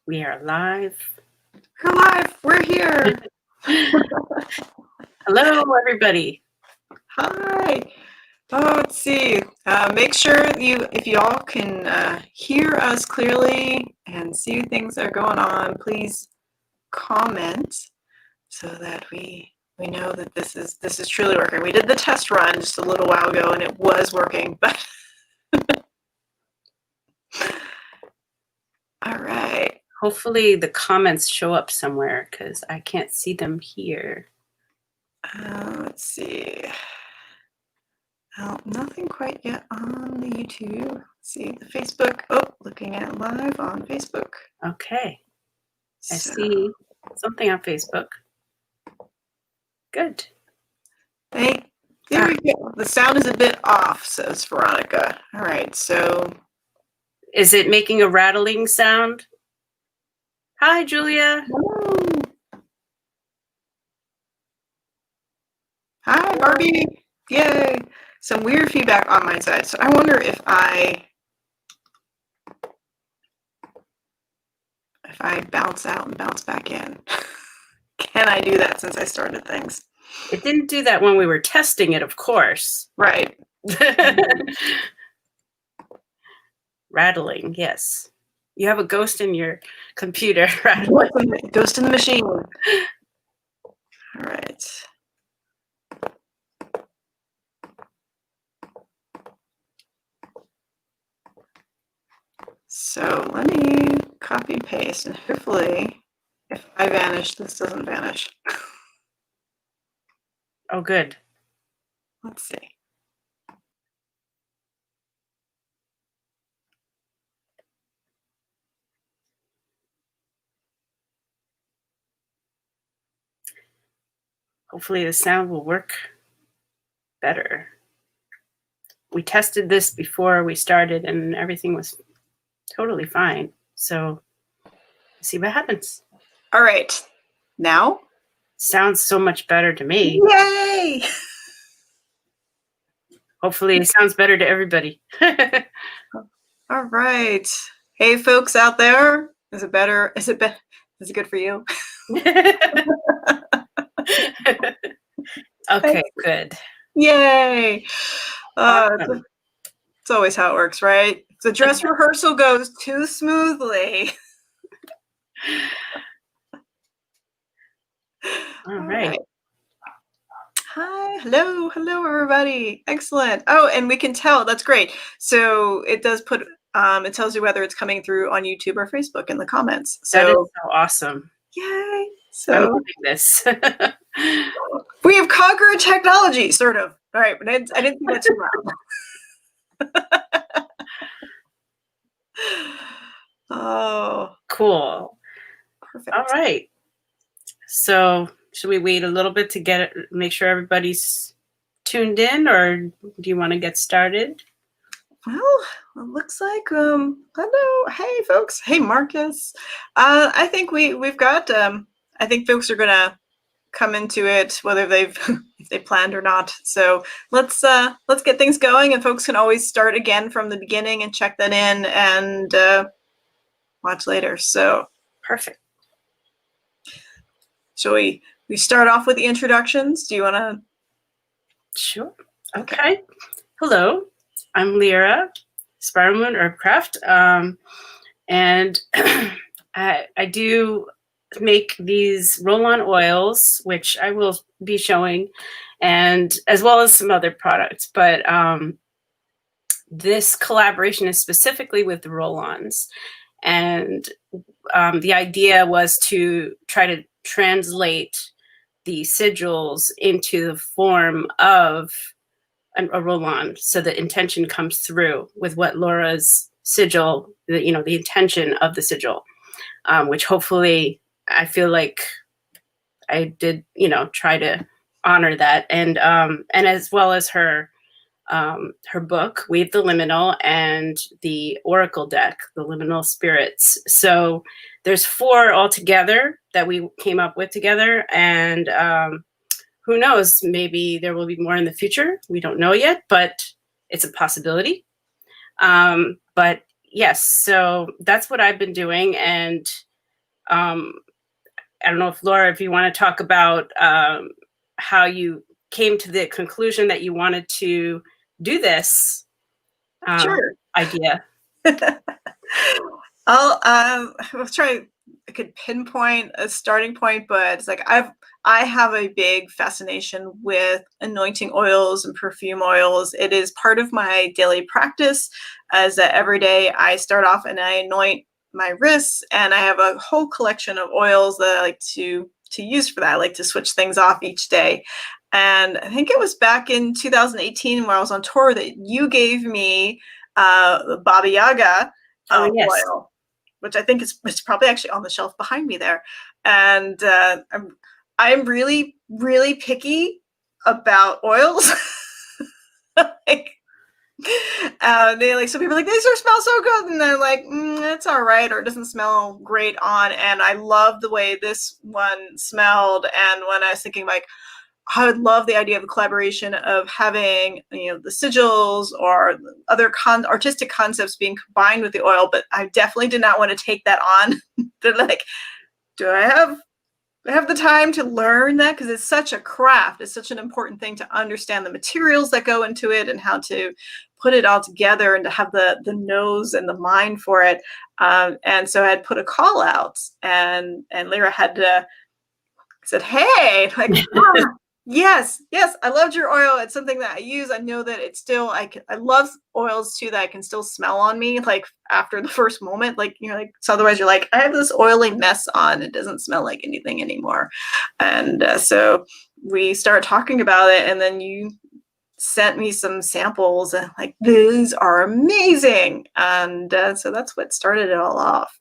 We are live. We're live. We're here. Hello, everybody. Hi. Oh, let's see. Make sure if you all can hear us clearly and see things that are going on, please comment so that we know that this is truly working. We did the test run just a little while ago and it was working, but all right. Hopefully the comments show up somewhere because I can't see them here. Let's see. Well, nothing quite yet on the YouTube. Let's see the Facebook. Oh, looking at live on Facebook. Okay. I see something on Facebook. Good. There we go. The sound is a bit off, says Veronica. All right, so. Is it making a rattling sound? Hi, Julia. Hello. Hi, Barbie. Yay. Some weird feedback on my side. So I wonder if I bounce out and bounce back in. Can I do that since I started things? It didn't do that when we were testing it, of course. Right. Rattling, yes. You have a ghost in your computer. Rattling. Ghost in the machine. All right. So let me copy paste and hopefully if I vanish, this doesn't vanish. Oh, good. Let's see. Hopefully the sound will work better. We tested this before we started and everything was totally fine. So see what happens. All right. Now? Sounds so much better to me. Yay! Hopefully it sounds better to everybody. All right. Hey, folks out there. Is it better? Is it good for you? Okay, good. Yay. Awesome. It's always how it works, right? If the dress rehearsal goes too smoothly. All right. Hi, hello, everybody. Excellent. Oh, and we can tell. That's great. So it does put, it tells you whether it's coming through on YouTube or Facebook in the comments. So that is so awesome. Yay. So I'm loving this. We have conquered technology, sort of. All right, but I didn't think that too loud. Oh, cool. Perfect. All right. So should we wait a little bit to make sure everybody's tuned in, or do you want to get started? Well, it looks like hello, hey folks, hey Marcus. I think we've got I think folks are gonna come into it whether if they planned or not. So let's get things going, and folks can always start again from the beginning and check that in and watch later. So perfect. Shall we start off with the introductions? Do you want to? Sure. Okay. Hello, I'm Lyra, Spiral Moon Herbcraft, and I do make these roll-on oils, which I will be showing, and as well as some other products. But this collaboration is specifically with the roll-ons, and the idea was to try to translate the sigils into the form of a roll-on, so the intention comes through with what Laura's sigil, the intention of the sigil, which hopefully I feel like I did, try to honor that, and as well as her book, Weave the Liminal, and the Oracle deck, the Liminal Spirits. So there's 4 altogether that we came up with together, and who knows, maybe there will be more in the future. We don't know yet, but it's a possibility. But yes, so that's what I've been doing, and I don't know if Laura, if you want to talk about how you came to the conclusion that you wanted to do this Sure. idea. I'll try. I could pinpoint a starting point, but it's like I have a big fascination with anointing oils and perfume oils. It is part of my daily practice, as that every day I start off and I anoint my wrists, and I have a whole collection of oils that I like to use for that. I like to switch things off each day. And I think it was back in 2018 when I was on tour that you gave me Baba Yaga Yes. oil, which I think it's probably actually on the shelf behind me there. And I'm really, really picky about oils. Like, they like, some people are like, these smell so good, and they're like, it's all right, or it doesn't smell great on. And I love the way this one smelled. And when I was thinking, like, I would love the idea of a collaboration of having, the sigils or other artistic concepts being combined with the oil, but I definitely did not want to take that on. They're like, do I have the time to learn that? Because it's such a craft. It's such an important thing to understand the materials that go into it and how to put it all together and to have the nose and the mind for it. And so I had put a call out, and Lyra had said, hey, like, yes, I loved your oil. It's something that I use. I know that it's still, I love oils too that I can still smell on me, like after the first moment, like, so otherwise you're like, I have this oily mess on. It doesn't smell like anything anymore. And so we started talking about it, and then you sent me some samples, and like, these are amazing. And so that's what started it all off.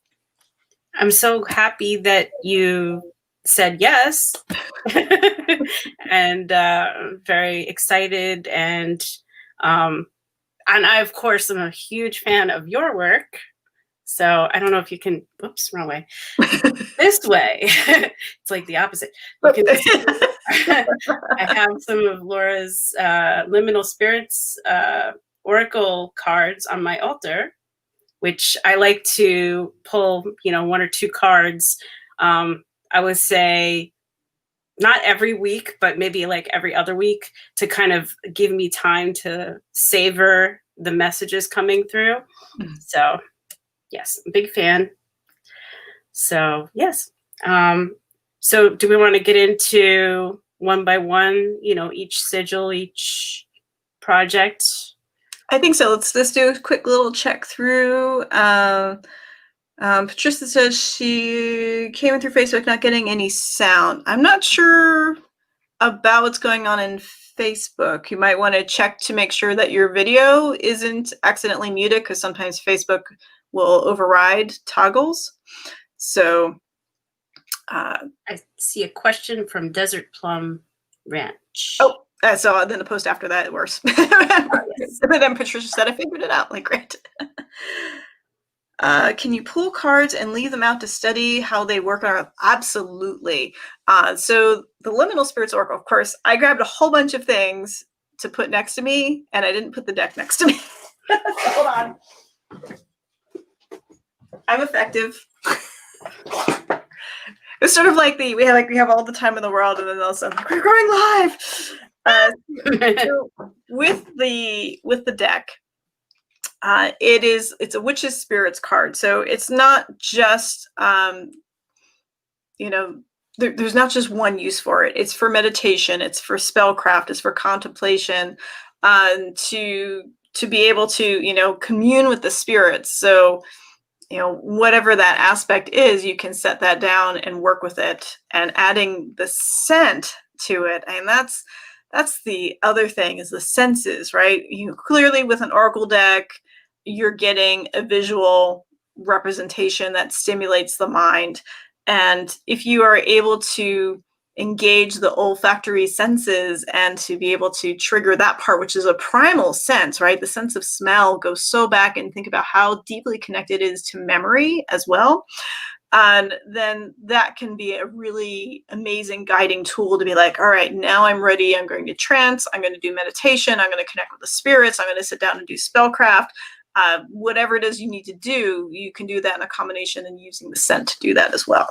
I'm so happy that you said yes. And very excited, and I of course am a huge fan of your work, so I don't know if you can, whoops, wrong way, this way. It's like the opposite. I have some of Laura's Liminal Spirits oracle cards on my altar, which I like to pull, 1 or 2 cards. I would say not every week, but maybe like every other week, to kind of give me time to savor the messages coming through. So yes, I'm a big fan. So yes. So do we want to get into one by one, each sigil, each project? I think so. Let's just do a quick little check through. Patricia says she came in through Facebook not getting any sound. I'm not sure about what's going on in Facebook. You might want to check to make sure that your video isn't accidentally muted, because sometimes Facebook will override toggles. So I see a question from Desert Plum Ranch. Oh, so then the post after that, worse. Yes. And then Patricia said, I figured it out. Like, great. Can you pull cards and leave them out to study how they work? Absolutely. So the Liminal Spirits Oracle, of course, I grabbed a whole bunch of things to put next to me, and I didn't put the deck next to me. Hold on. I'm effective. It's sort of like we have all the time in the world, and then all of a sudden, we're going live. So with the deck, it's a Witch's Spirits card. So it's not just there's not just one use for it. It's for meditation. It's for spellcraft. It's for contemplation. To be able to commune with the spirits. So whatever that aspect is, you can set that down and work with it, and adding the scent to it. And that's the other thing, is the senses, right? Clearly with an oracle deck, you're getting a visual representation that stimulates the mind. And if you are able to engage the olfactory senses and to be able to trigger that part, which is a primal sense, right? The sense of smell goes so back, and think about how deeply connected it is to memory as well. And then that can be a really amazing guiding tool to be like, all right, now I'm ready. I'm going to trance. I'm going to do meditation. I'm going to connect with the spirits. I'm going to sit down and do spellcraft. whatever it is you need to do, you can do that in a combination and using the scent to do that as well.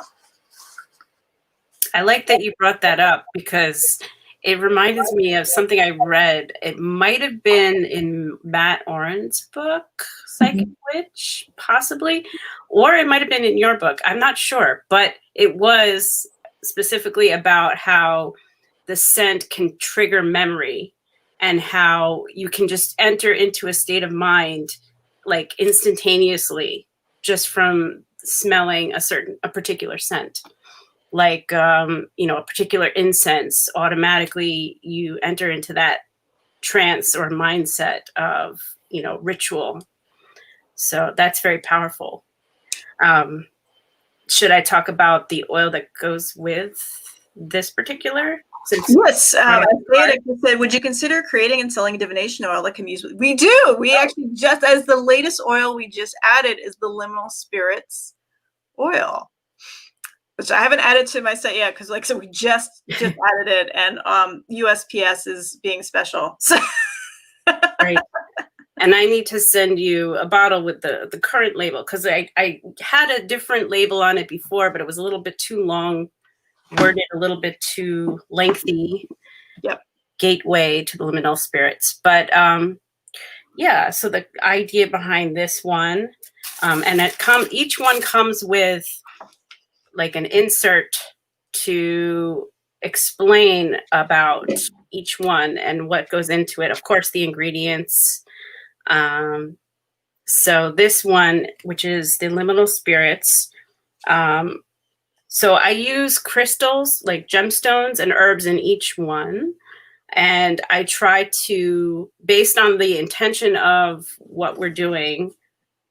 I like that you brought that up because it reminds me of something I read. It might have been in Matt Oren's book, Psychic Witch, possibly, or it might have been in your book. I'm not sure, but it was specifically about how the scent can trigger memory and how you can just enter into a state of mind like instantaneously just from smelling a particular scent. Like, a particular incense, automatically you enter into that trance or mindset of, ritual. So that's very powerful. Should I talk about the oil that goes with this particular? Yes, I said, would you consider creating and selling a divination oil that can be used? We do. We actually just, as the latest oil we just added is the Liminal Spirits oil, which I haven't added to my set yet because, like I said, we just added it, and USPS is being special. So. Right. And I need to send you a bottle with the current label because I had a different label on it before, but it was a little bit too long, worded a little bit too lengthy. Yep. Gateway to the Liminal Spirits. But so the idea behind this one, and each one comes with like an insert to explain about each one and what goes into it. Of course, the ingredients. So this one, which is the Liminal Spirits. So I use crystals like gemstones and herbs in each one. And I try to, based on the intention of what we're doing,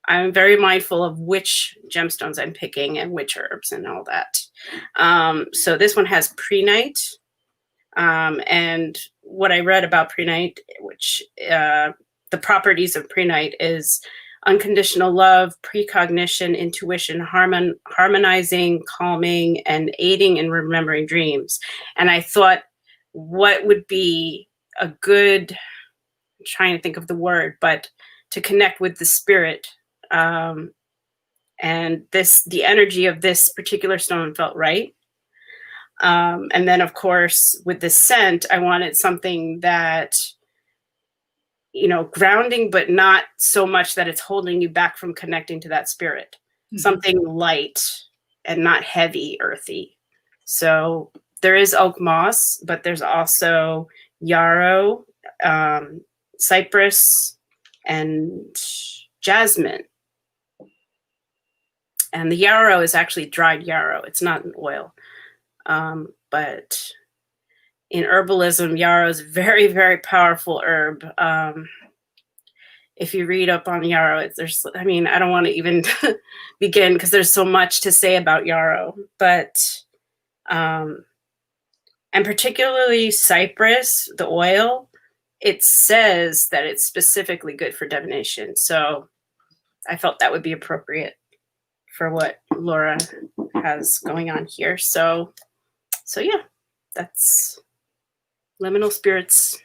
I'm very mindful of which gemstones I'm picking and which herbs and all that. So this one has prenite. And what I read about prenite, which the properties of prenite is unconditional love, precognition, intuition, harmonizing, calming, and aiding in remembering dreams. And I thought, what would be a good, I'm trying to think of the word, but to connect with the spirit. And the energy of this particular stone felt right. And then, of course, with the scent, I wanted something that, grounding, but not so much that it's holding you back from connecting to that spirit. Mm-hmm. Something light and not heavy, earthy. So there is oak moss, but there's also yarrow, cypress, and jasmine. And the yarrow is actually dried yarrow. It's not an oil. But in herbalism, yarrow is a very, very powerful herb. If you read up on yarrow, I don't want to even begin because there's so much to say about yarrow. But, and particularly cypress, the oil, it says that it's specifically good for divination. So I felt that would be appropriate for what Laura has going on here. So yeah, that's Liminal Spirits.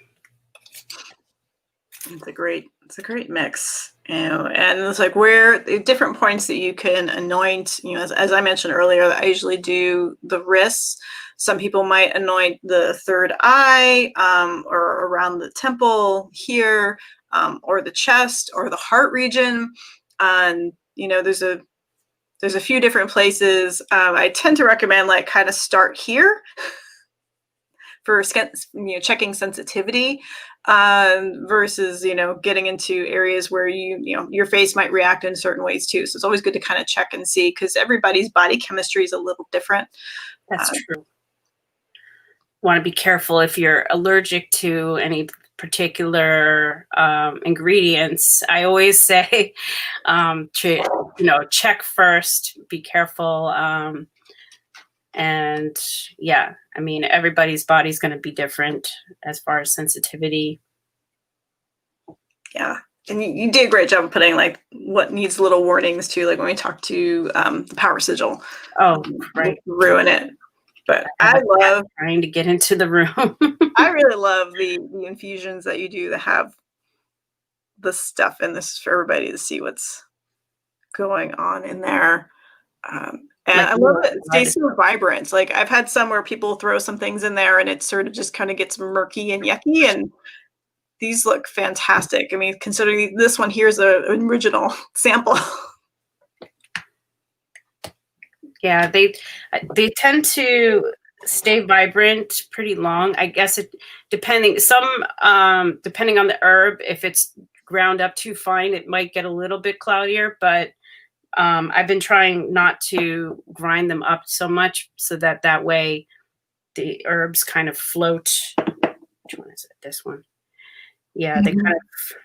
It's a great mix, and it's like where different points that you can anoint. As I mentioned earlier, I usually do the wrists. Some people might anoint the third eye, or around the temple here, or the chest, or the heart region. And there's a few different places. I tend to recommend like kind of start here for checking sensitivity, versus getting into areas where your face might react in certain ways too. So it's always good to kind of check and see because everybody's body chemistry is a little different. That's true. Want to be careful if you're allergic to any particular ingredients. I always say to check first, be careful. And yeah, everybody's body's going to be different as far as sensitivity. Yeah. And you did a great job of putting like what needs little warnings too, like when we talk to the power sigil. Oh, right. Ruin it. But I love trying to get into the room. I really love the infusions that you do that have the stuff, and this is for everybody to see what's going on in there. And Like I love it. It blood. stays so vibrant. Like I've had some where people throw some things in there and it sort of just kind of gets murky and yucky. And these look fantastic. I mean, considering this one here's an original sample. Yeah, they tend to stay vibrant pretty long. I guess it depending on the herb. If it's ground up too fine, it might get a little bit cloudier, but I've been trying not to grind them up so much so that way the herbs kind of float. Which one is it? This one. Yeah, they kind of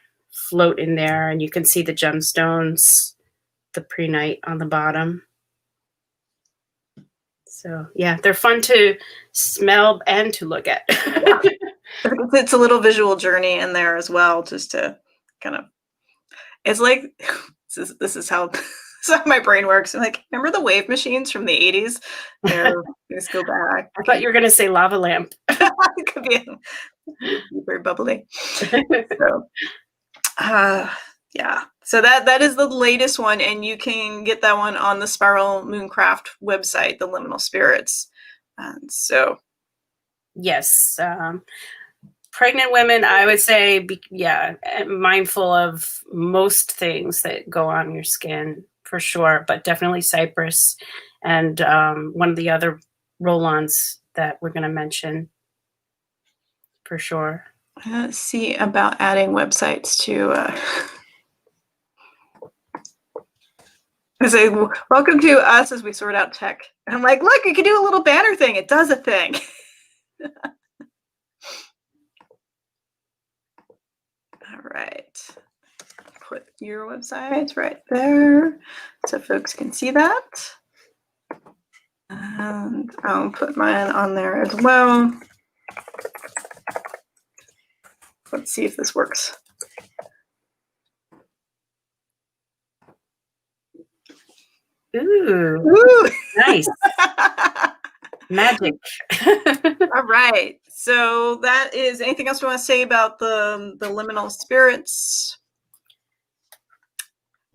float in there, and you can see the gemstones, the prehnite on the bottom. So yeah, they're fun to smell and to look at. It's a little visual journey in there as well, just to kind of. It's like this is how my brain works. I'm like, remember the wave machines from the 80s? Just go back. I thought you were gonna say lava lamp. It could be very bubbly. So, yeah. So that is the latest one, and you can get that one on the Spiral Mooncraft website, the Liminal Spirits. And so, yes, pregnant women, I would say, mindful of most things that go on your skin for sure, but definitely cypress and one of the other roll-ons that we're going to mention for sure. Let's see about adding websites to. I say, welcome to us as we sort out tech. And I'm like, look, you can do a little banner thing. It does a thing. All right. Put your website right there so folks can see that. And I'll put mine on there as well. Let's see if this works. Ooh. Nice. Magic. All right. So that is, anything else you want to say about the liminal spirits?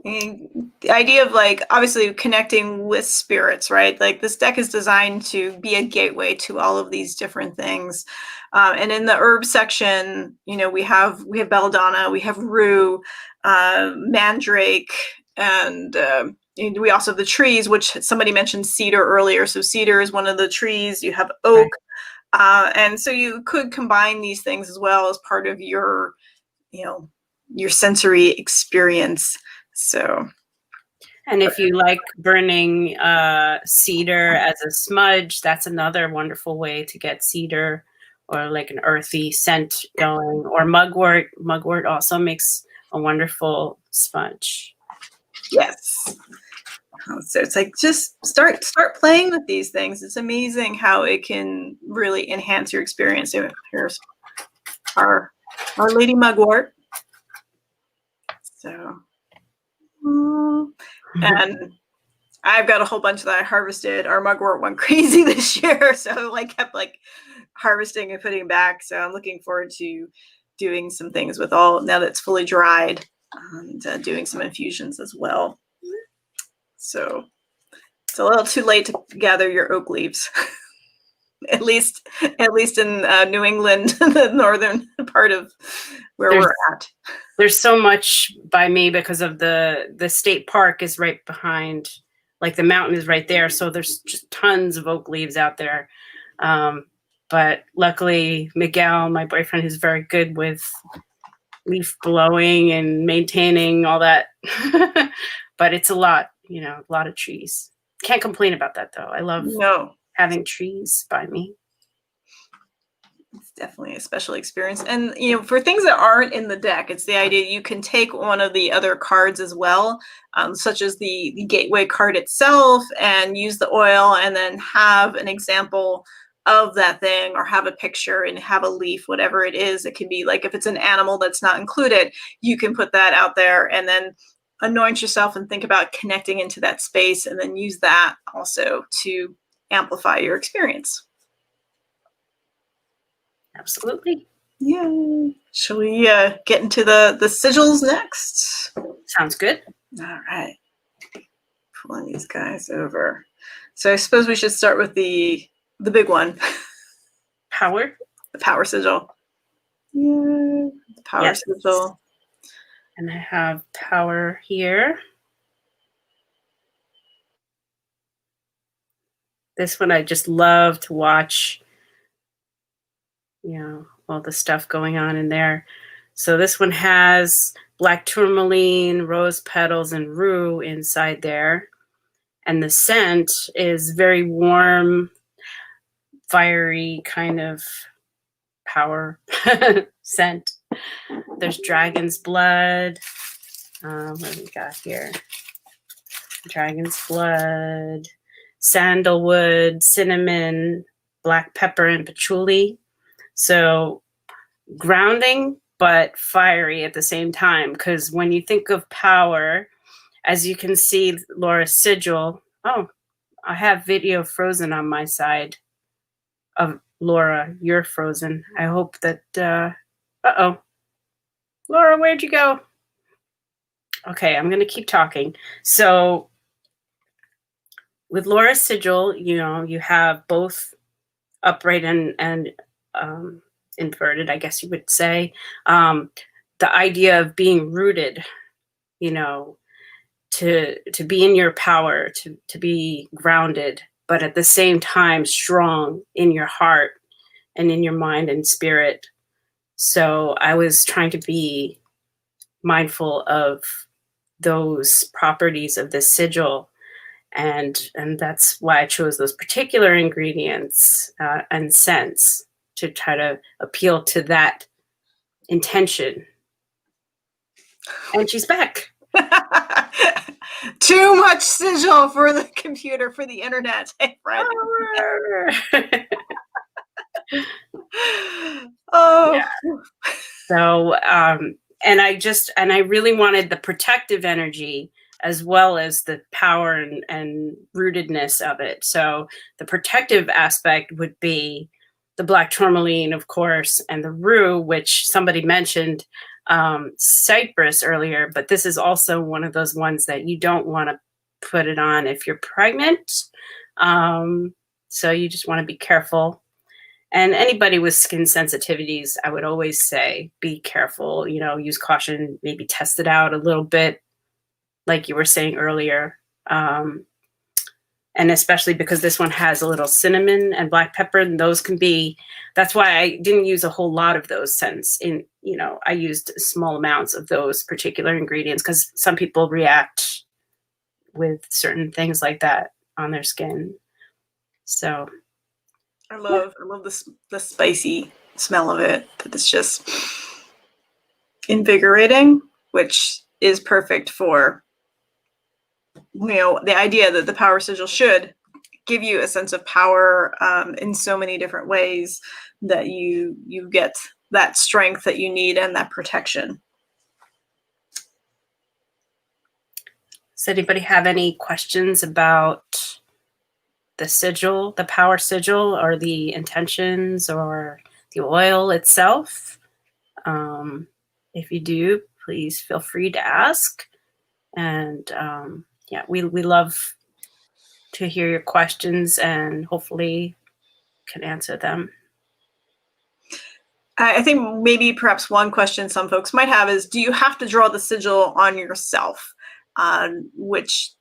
And the idea of like obviously connecting with spirits, right? Like this deck is designed to be a gateway to all of these different things. And in the herb section, you know, we have belladonna, we have rue, mandrake, and we also have the trees, which somebody mentioned cedar earlier. So cedar is one of the trees. You have oak, and so you could combine these things as well as part of your, you know, your sensory experience. So, and if you like burning cedar as a smudge, that's another wonderful way to get cedar or like an earthy scent going. Or mugwort. Mugwort also makes a wonderful sponge. Yes. So it's like just start playing with these things. It's amazing how it can really enhance your experience. So here's our lady mugwort. So. And I've got a whole bunch that I harvested. Our mugwort went crazy this year, so I kept like harvesting and putting back. So I'm looking forward to doing some things with all now that it's fully dried, and doing some infusions as well. So it's a little too late to gather your oak leaves, at least in New England, the northern part of where we're at. There's so much by me because of the state park is right behind, like the mountain is right there. So there's just tons of oak leaves out there. But luckily Miguel, my boyfriend, who's very good with leaf blowing and maintaining all that. But it's a lot, you know, a lot of trees. Can't complain about that though. I love having trees by me. It's definitely a special experience. And, you know, for things that aren't in the deck, it's the idea you can take one of the other cards as well, such as the gateway card itself, and use the oil and then have an example of that thing, or have a picture and have a leaf, whatever it is. It can be like, if it's an animal that's not included, you can put that out there and then anoint yourself and think about connecting into that space, and then use that also to amplify your experience. Absolutely. Yeah. Shall we get into the sigils next? Sounds good. All right. Pulling these guys over. So I suppose we should start with the big one. Power. The power sigil. Yeah. The power sigil. And I have power here. This one I just love to watch, you know, all the stuff going on in there. So this one has black tourmaline, rose petals, and rue inside there. And the scent is very warm, fiery kind of power scent. There's dragon's blood. What do we got here? Dragon's blood, sandalwood, cinnamon, black pepper, and patchouli. So grounding, but fiery at the same time. Because when you think of power, as you can see, Laura's sigil. Oh, I have video frozen on my side of Laura. You're frozen. I hope that. Uh-oh. Laura, where'd you go? Okay, I'm going to keep talking. So with Laura's sigil, you know, you have both upright and inverted, I guess you would say. The idea of being rooted, you know, to be in your power, to be grounded, but at the same time strong in your heart and in your mind and spirit. So I was trying to be mindful of those properties of this sigil, and that's why I chose those particular ingredients and scents to try to appeal to that intention. And she's back. Too much sigil for the computer, for the internet. Hey, Fred. Oh. Yeah. So, and I really wanted the protective energy as well as the power and rootedness of it. So the protective aspect would be the black tourmaline, of course, and the rue, which somebody mentioned cypress earlier, but this is also one of those ones that you don't want to put it on if you're pregnant. So you just want to be careful. And anybody with skin sensitivities, I would always say, be careful, you know, use caution, maybe test it out a little bit, like you were saying earlier. And especially because this one has a little cinnamon and black pepper, and those can be, that's why I didn't use a whole lot of those scents in, you know, I used small amounts of those particular ingredients because some people react with certain things like that on their skin. So I love the spicy smell of it. It's just invigorating, which is perfect for, you know, the idea that the power sigil should give you a sense of power in so many different ways, that you get that strength that you need and that protection. Does anybody have any questions about the sigil, the power sigil, or the intentions, or the oil itself? If you do, please feel free to ask. And yeah, we love to hear your questions and hopefully can answer them. I think maybe perhaps one question some folks might have is, do you have to draw the sigil on yourself? Which,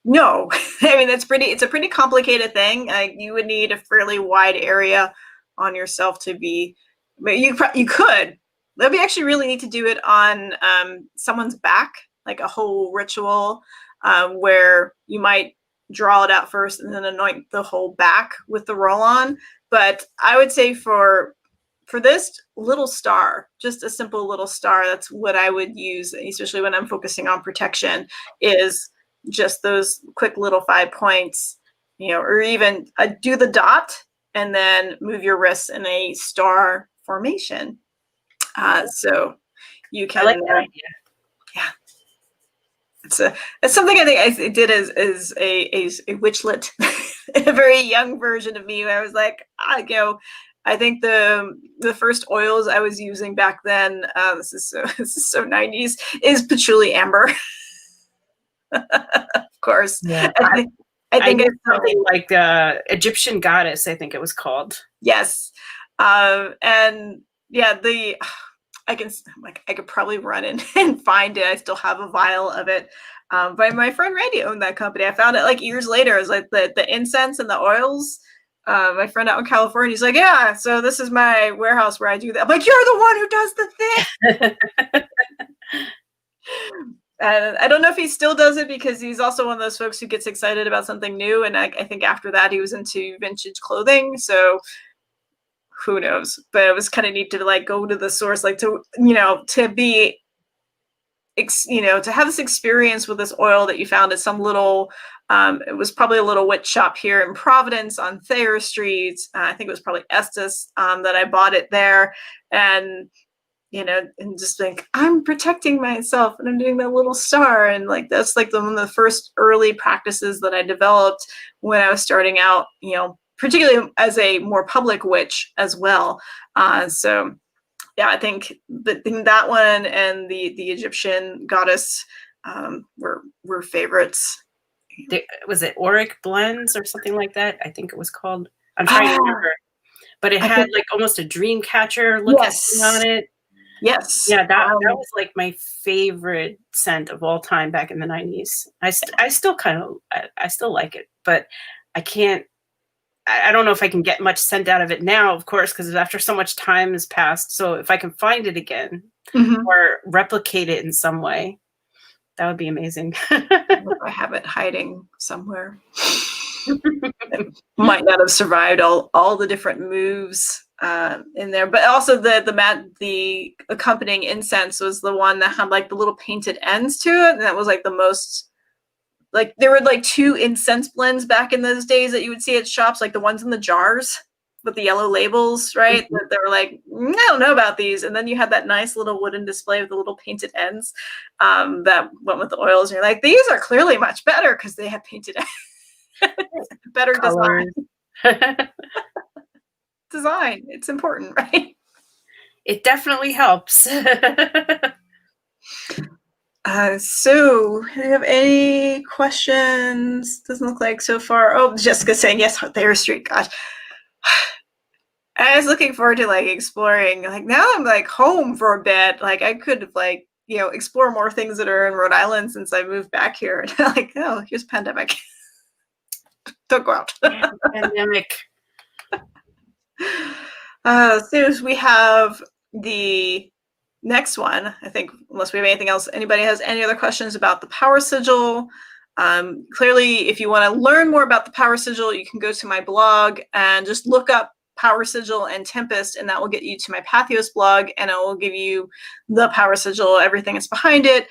no. I mean, it's a pretty complicated thing. You would need a fairly wide area on yourself to be, but you could. That'd be actually really neat to do it on someone's back, like a whole ritual where you might draw it out first and then anoint the whole back with the roll-on. But I would say for this little star, just a simple little star, that's what I would use, especially when I'm focusing on protection, is just those quick little 5 points, you know, or even do the dot and then move your wrists in a star formation. So you can, I like that idea. Yeah. It's something I think I did as a witchlet, a very young version of me, where I was like, I go, I think the first oils I was using back then, this is so 90s, is patchouli amber. Of course. Yeah. I I think did it's something like Egyptian goddess, I think it was called. yes. And yeah, I could probably run in and find it. I still have a vial of it. But my friend Randy owned that company. I found it like years later. It was like the incense and the oils. My friend out in California, he's like, yeah, so this is my warehouse where I do that. I'm like, you're the one who does the thing. And I don't know if he still does it because he's also one of those folks who gets excited about something new. And I think after that, he was into vintage clothing. So who knows? But it was kind of neat to like go to the source, like to, to be, to have this experience with this oil that you found at some little, it was probably a little witch shop here in Providence on Thayer Street. I think it was probably Estes that I bought it there. And and just think I'm protecting myself and I'm doing that little star. And like, that's like one of the first early practices that I developed when I was starting out, particularly as a more public witch as well. So yeah, I think that one and the Egyptian goddess were favorites. Was it Auric Blends or something like that? I think it was called. I'm trying to remember. But it had like almost a dream catcher look on it. Yes. Yeah, that was like my favorite scent of all time back in the 90s. I still I still like it, but I don't know if I can get much scent out of it now, of course, because after so much time has passed. So if I can find it again or replicate it in some way, that would be amazing. I have it hiding somewhere. It might not have survived all the different moves in there, but also the accompanying incense was the one that had like the little painted ends to it, and that was like the most, like there were like 2 incense blends back in those days that you would see at shops, like the ones in the jars with the yellow labels, right? That they were like, I don't know about these. And then you had that nice little wooden display with the little painted ends that went with the oils. And you're like, these are clearly much better because they have painted ends. Better design. Design. It's important, right? It definitely helps. So, do you have any questions? Doesn't look like so far. Oh, Jessica saying yes, Thayer Street. Gosh. I was looking forward to like exploring. Like now I'm like home for a bit. Like I could like, explore more things that are in Rhode Island since I moved back here. And like, oh, here's pandemic. Don't go out. Pandemic. So we have the next one, I think, unless we have anything else. Anybody has any other questions about the power sigil? Clearly, if you want to learn more about the power sigil, you can go to my blog and just look up Power Sigil and Tempest, and that will get you to my Pathos blog, and it will give you the Power Sigil, everything that's behind it.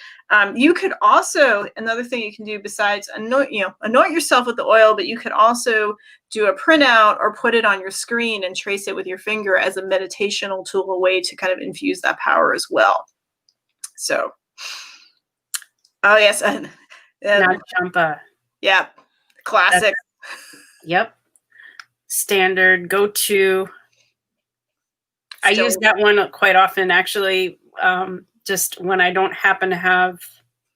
You could also, another thing you can do besides anoint yourself with the oil, but you could also do a printout or put it on your screen and trace it with your finger as a meditational tool, a way to kind of infuse that power as well. So, oh yes, and Champa. Yeah, classic. Yep. Standard go-to. I use that one quite often, actually, just when I don't happen to have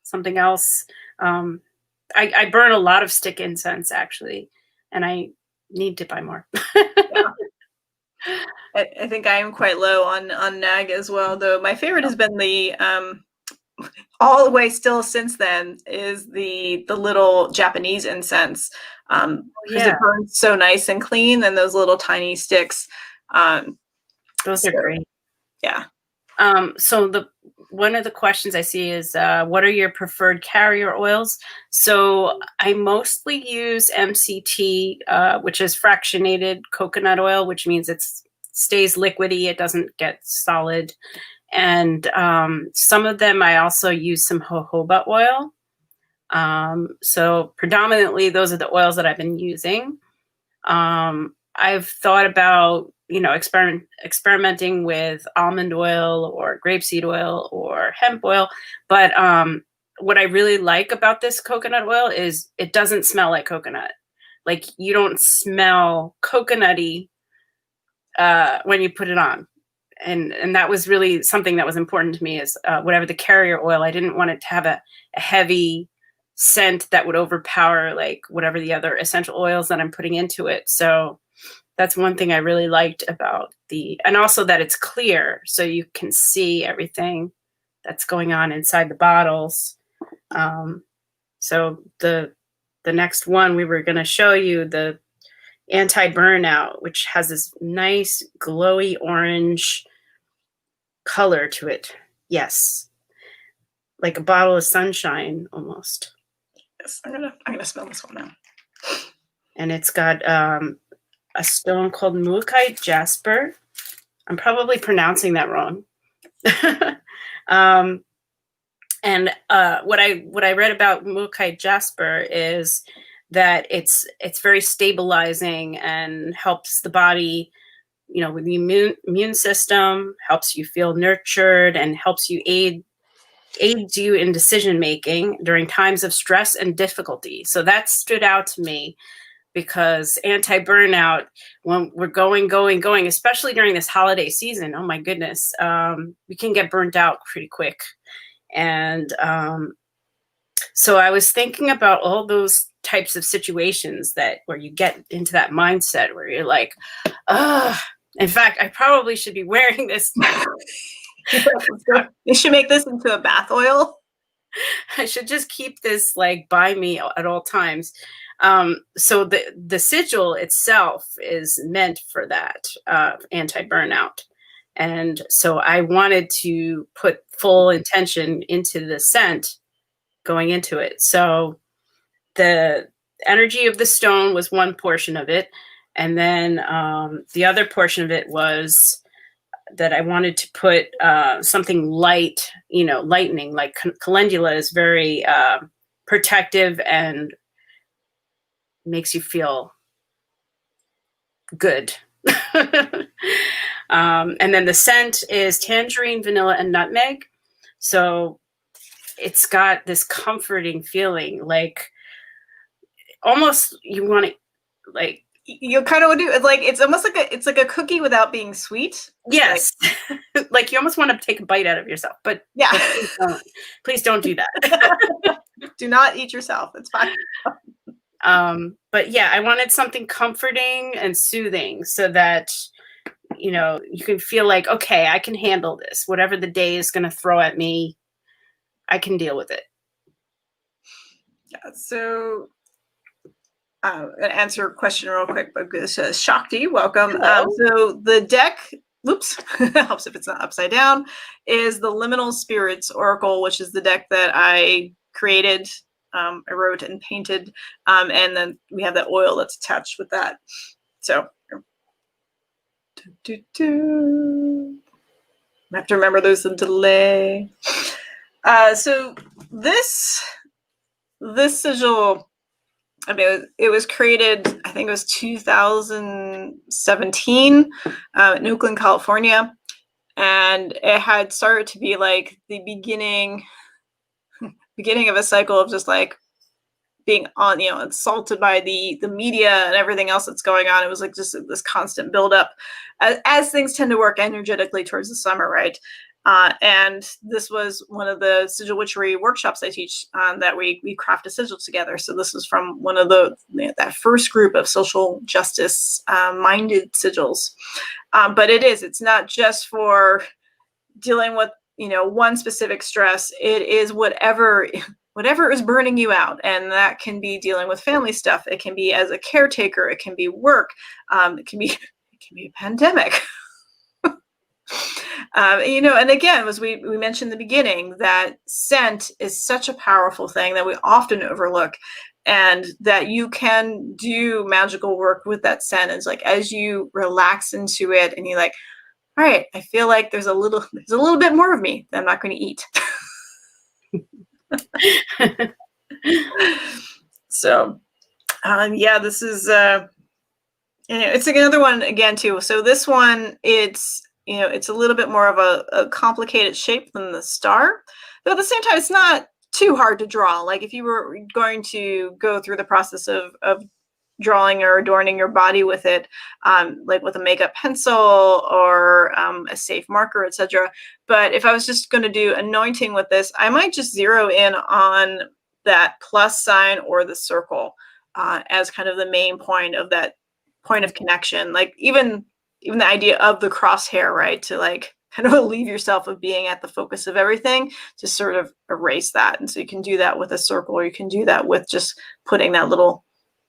something else. I burn a lot of stick incense, actually, and I need to buy more. Yeah. I think I am quite low on nag as well, though my favorite has been the all the way still since then is the little Japanese incense, because it burns so nice and clean, and those little tiny sticks. Those are great. Yeah. So one of the questions I see is, what are your preferred carrier oils? So I mostly use MCT, which is fractionated coconut oil, which means it stays liquidy. It doesn't get solid. And some of them I also use some jojoba oil. So predominantly those are the oils that I've been using. I've thought about, experimenting with almond oil or grapeseed oil or hemp oil. But what I really like about this coconut oil is it doesn't smell like coconut. Like you don't smell coconutty when you put it on. And that was really something that was important to me, is whatever the carrier oil, I didn't want it to have a heavy scent that would overpower like whatever the other essential oils that I'm putting into it. So that's one thing I really liked about and also that it's clear, so you can see everything that's going on inside the bottles. So the next one we were going to show you, the Anti-burnout, which has this nice glowy orange color to it. Yes, like a bottle of sunshine almost. Yes, I'm gonna smell this one now. And it's got a stone called Mookaite jasper. I'm probably pronouncing that wrong. And what I read about Mookaite jasper is that it's very stabilizing and helps the body, you know, with the immune system, helps you feel nurtured, and helps you aids you in decision making during times of stress and difficulty. So that stood out to me, because anti-burnout, when we're going, especially during this holiday season, oh my goodness, we can get burnt out pretty quick. And so I was thinking about all those types of situations where you get into that mindset where you're like, oh, in fact, I probably should be wearing this. You should make this into a bath oil. I should just keep this like by me at all times. So the sigil itself is meant for that, anti-burnout. And so I wanted to put full intention into the scent going into it. So the energy of the stone was one portion of it. And then the other portion of it was that I wanted to put something light, you know, lightening, like calendula is very protective and makes you feel good. And then the scent is tangerine, vanilla, and nutmeg. So it's got this comforting feeling, like almost you want to, like, you kind of do, like, it's almost like a cookie without being sweet. Yes. Like you almost want to take a bite out of yourself, but yeah, please don't do that. Do not eat yourself. It's fine. But yeah, I wanted something comforting and soothing so that, you know, you can feel like, okay, I can handle this. Whatever the day is going to throw at me, I can deal with it. Yeah. So I'm going to answer a question real quick, but this is Shakti, welcome. So the deck, oops, helps if it's not upside down, is the Liminal Spirits Oracle, which is the deck that I created, I wrote and painted, and then we have that oil that's attached with that. So I have to remember there's a delay. So this sigil, I mean, it was created, I think it was 2017 in Oakland, California. And it had started to be like the beginning of a cycle of just like being on, you know, assaulted by the media and everything else that's going on. It was like just this constant buildup as things tend to work energetically towards the summer, right? And this was one of the sigil witchery workshops I teach that we craft a sigil together. So this is from one of that first group of social justice minded sigils. But it's not just for dealing with, you know, one specific stress. It is whatever is burning you out. And that can be dealing with family stuff. It can be as a caretaker. It can be work. It can be a pandemic. You know, and again, as we mentioned in the beginning, that scent is such a powerful thing that we often overlook, and that you can do magical work with that scent. It's like as you relax into it and you're like, all right, I feel like there's a little bit more of me that I'm not going to eat. So yeah, this is it's another one again too. So this one, it's, you know, it's a little bit more of a complicated shape than the star, but at the same time, it's not too hard to draw. Like if you were going to go through the process of drawing or adorning your body with it, like with a makeup pencil or a safe marker, etc. But if I was just going to do anointing with this, I might just zero in on that plus sign or the circle as kind of the main point of that point of connection. Like even the idea of the crosshair, right? To like kind of relieve yourself of being at the focus of everything, to sort of erase that. And so you can do that with a circle, or you can do that with just putting that little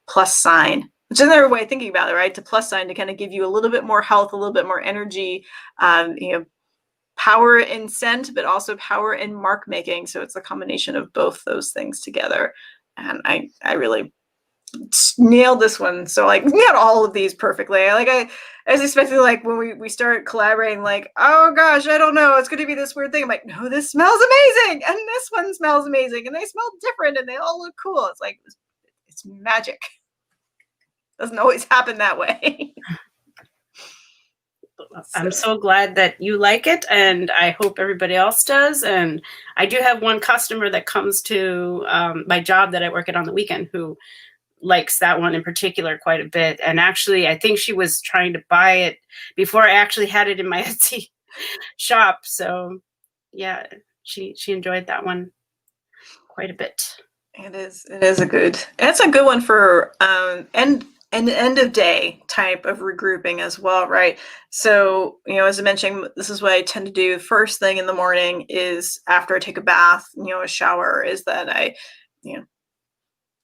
plus sign, which is another way of thinking about it, right? To plus sign to kind of give you a little bit more health, a little bit more energy, power in scent, but also power in mark making. So it's a combination of both those things together. And I really nailed this one. So like not all of these perfectly. I was expecting like when we start collaborating, like, oh gosh, I don't know, it's going to be this weird thing. I'm like, no, this smells amazing, and this one smells amazing, and they smell different, and they all look cool. It's like it's magic. Doesn't always happen that way. I'm so glad that you like it, and I hope everybody else does. And I do have one customer that comes to my job that I work at on the weekend who likes that one in particular quite a bit. And actually, I think she was trying to buy it before I actually had it in my Etsy shop. So yeah, she enjoyed that one quite a bit. It is a good, it's a good one for an end of day type of regrouping as well, right? So, as I mentioned, this is what I tend to do first thing in the morning is after I take a bath, a shower, is that I,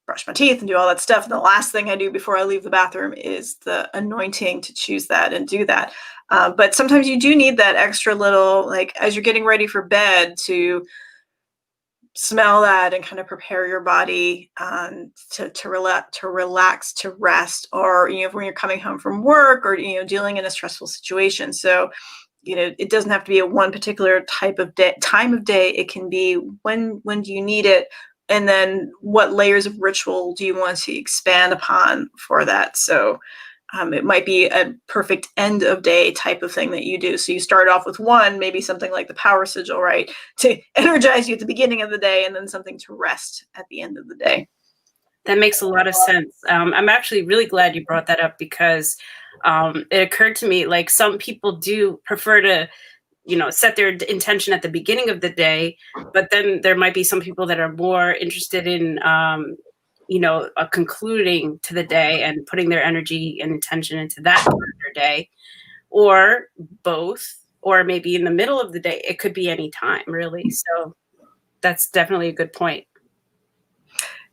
brush my teeth and do all that stuff. And the last thing I do before I leave the bathroom is the anointing, to choose that and do that. But sometimes you do need that extra little, like as you're getting ready for bed, to smell that and kind of prepare your body to relax, to rest, or when you're coming home from work, or dealing in a stressful situation. So it doesn't have to be a one particular time of day. It can be when do you need it, and then what layers of ritual do you want to expand upon for that. So it might be a perfect end of day type of thing that you do. So you start off with one, maybe something like the power sigil, right, to energize you at the beginning of the day, and then something to rest at the end of the day. That makes a lot of sense. I'm actually really glad you brought that up, because it occurred to me, like, some people do prefer to set their intention at the beginning of the day, but then there might be some people that are more interested in concluding to the day and putting their energy and intention into that part of their day, or both, or maybe in the middle of the day. It could be any time, really. So that's definitely a good point.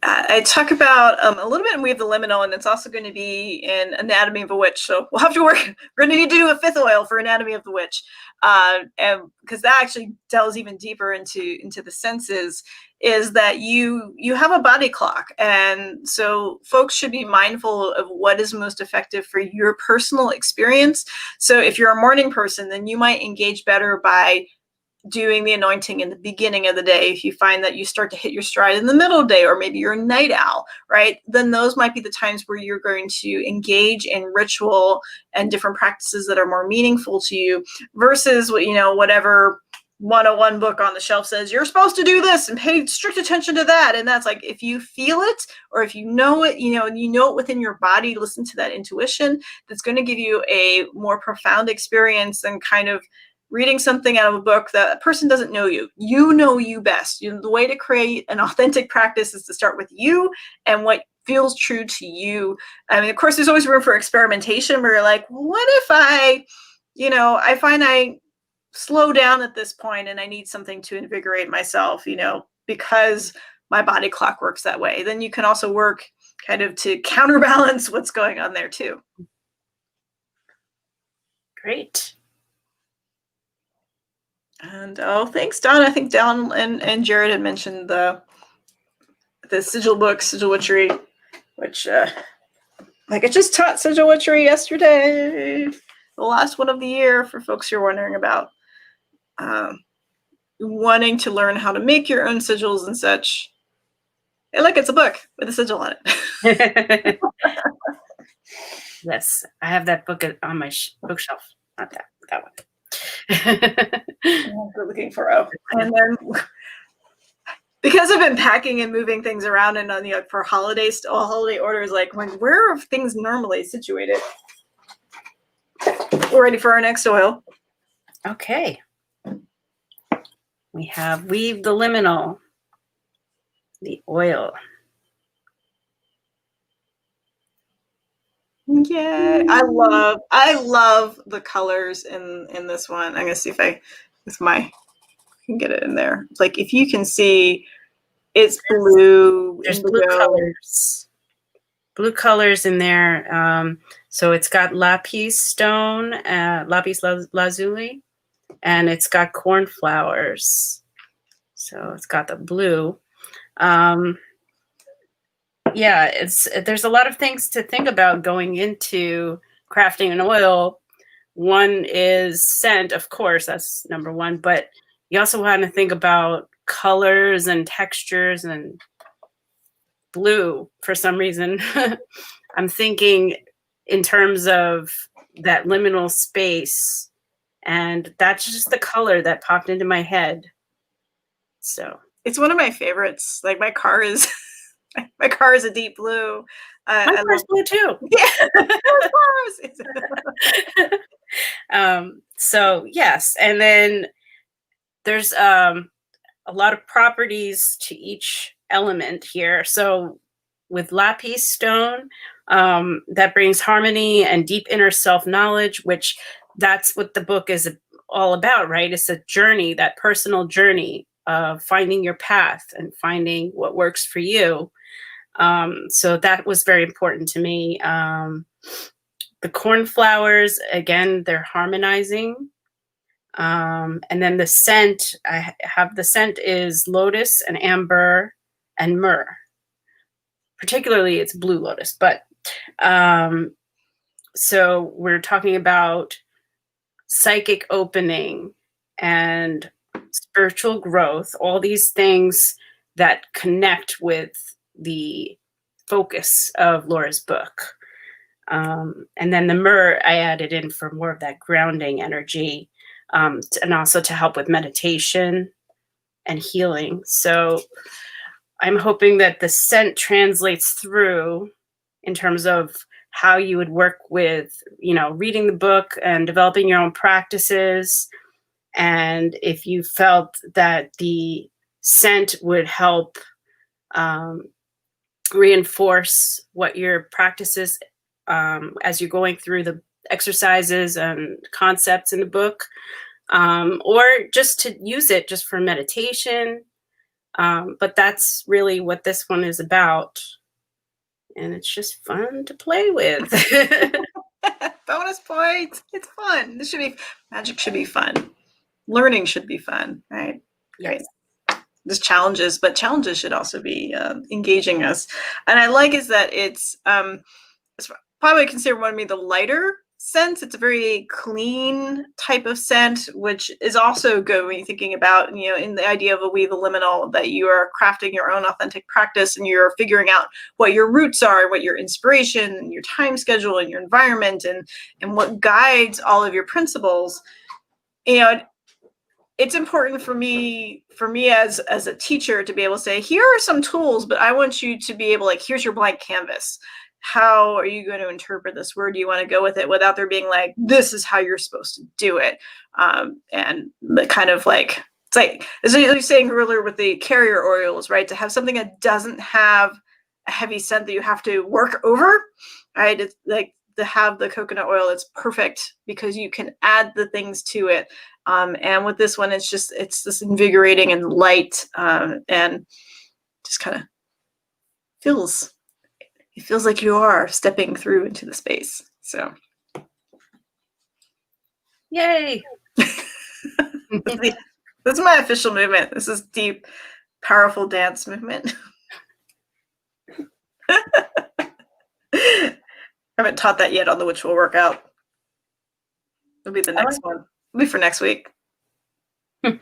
I talk about a little bit in We Have the Liminal, and it's also going to be in Anatomy of a Witch. So we'll have to work. We're going to need to do a 5th oil for Anatomy of the Witch, and because that actually delves even deeper into the senses. Is that you have a body clock, and so folks should be mindful of what is most effective for your personal experience. So if you're a morning person, then you might engage better by doing the anointing in the beginning of the day. If you find that you start to hit your stride in the middle of the day, or maybe you're a night owl, right, then those might be the times where you're going to engage in ritual and different practices that are more meaningful to you, versus whatever 101 book on the shelf says you're supposed to do this and pay strict attention to that. And that's like, if you feel it, or if you know it, and you know it within your body, listen to that intuition. That's going to give you a more profound experience than kind of reading something out of a book that a person doesn't know you. You know you best. The way to create an authentic practice is to start with you and what feels true to you. I mean, of course, there's always room for experimentation, where you're like, well, what if I find I slow down at this point and I need something to invigorate myself, because my body clock works that way. Then you can also work kind of to counterbalance what's going on there too. Great. And thanks, Don. I think Don and Jared had mentioned the sigil book, Sigil Witchery, which I just taught Sigil Witchery yesterday, the last one of the year, for folks you're wondering about wanting to learn how to make your own sigils and such. Hey, look, it's a book with a sigil on it. Yes, I have that book on my bookshelf. Not that one. We're looking for and then because I've been packing and moving things around, and for holiday orders, like where are things normally situated? We're ready for our next oil. Okay. We have Weave the Liminal, the oil. Yeah, I love the colors in this one. I'm gonna see if I can get it in there. It's like, if you can see, it's blue. There's indigo. blue colors. Blue colors in there. So it's got lapis stone, lapis lazuli, and it's got cornflowers. So it's got the blue. Yeah, there's a lot of things to think about going into crafting an oil. One is scent, of course, that's number one, but you also want to think about colors and textures, and blue, for some reason. I'm thinking in terms of that liminal space, and that's just the color that popped into my head. So it's one of my favorites. Like, my car is a deep blue. my car's blue too. Yeah. So yes, and then there's a lot of properties to each element here. So with lapis stone, that brings harmony and deep inner self-knowledge, which that's what the book is all about, right? It's a journey, that personal journey of finding your path and finding what works for you. So that was very important to me. The cornflowers, again, they're harmonizing. And then the scent, I have the scent is lotus and amber and myrrh. Particularly it's blue lotus, but so we're talking about psychic opening and spiritual growth, all these things that connect with the focus of Laura's book. And then the myrrh I added in for more of that grounding energy, and also to help with meditation and healing. So I'm hoping that the scent translates through in terms of how you would work with, reading the book and developing your own practices. And if you felt that the scent would help reinforce what your practices as you're going through the exercises and concepts in the book, or just to use it just for meditation. But that's really what this one is about. And it's just fun to play with. Bonus points. It's fun. Magic should be fun. Learning should be fun, right? Yes. Right. There's challenges, but challenges should also be engaging us. And I like is that it's probably considered one of the lighter scents. It's a very clean type of scent, which is also good when you're thinking about, in the idea of a Weave the Liminal, that you are crafting your own authentic practice and you're figuring out what your roots are, what your inspiration and your time schedule and your environment and what guides all of your principles. It's important for me as a teacher to be able to say, here are some tools, but I want you to be able, like, here's your blank canvas. How are you going to interpret this? Where do you want to go with it without there being like, this is how you're supposed to do it? And the kind of like, it's like, as you were saying earlier with the carrier oils, right? To have something that doesn't have a heavy scent that you have to work over, right? It's like to have the coconut oil, it's perfect because you can add the things to it. And with this one, it's this invigorating and light, and just kind of it feels like you are stepping through into the space. So, Yay! This is my official movement. This is deep, powerful dance movement. I haven't taught that yet on the Witchful Workout. It'll be the next one. It'll be for next week. I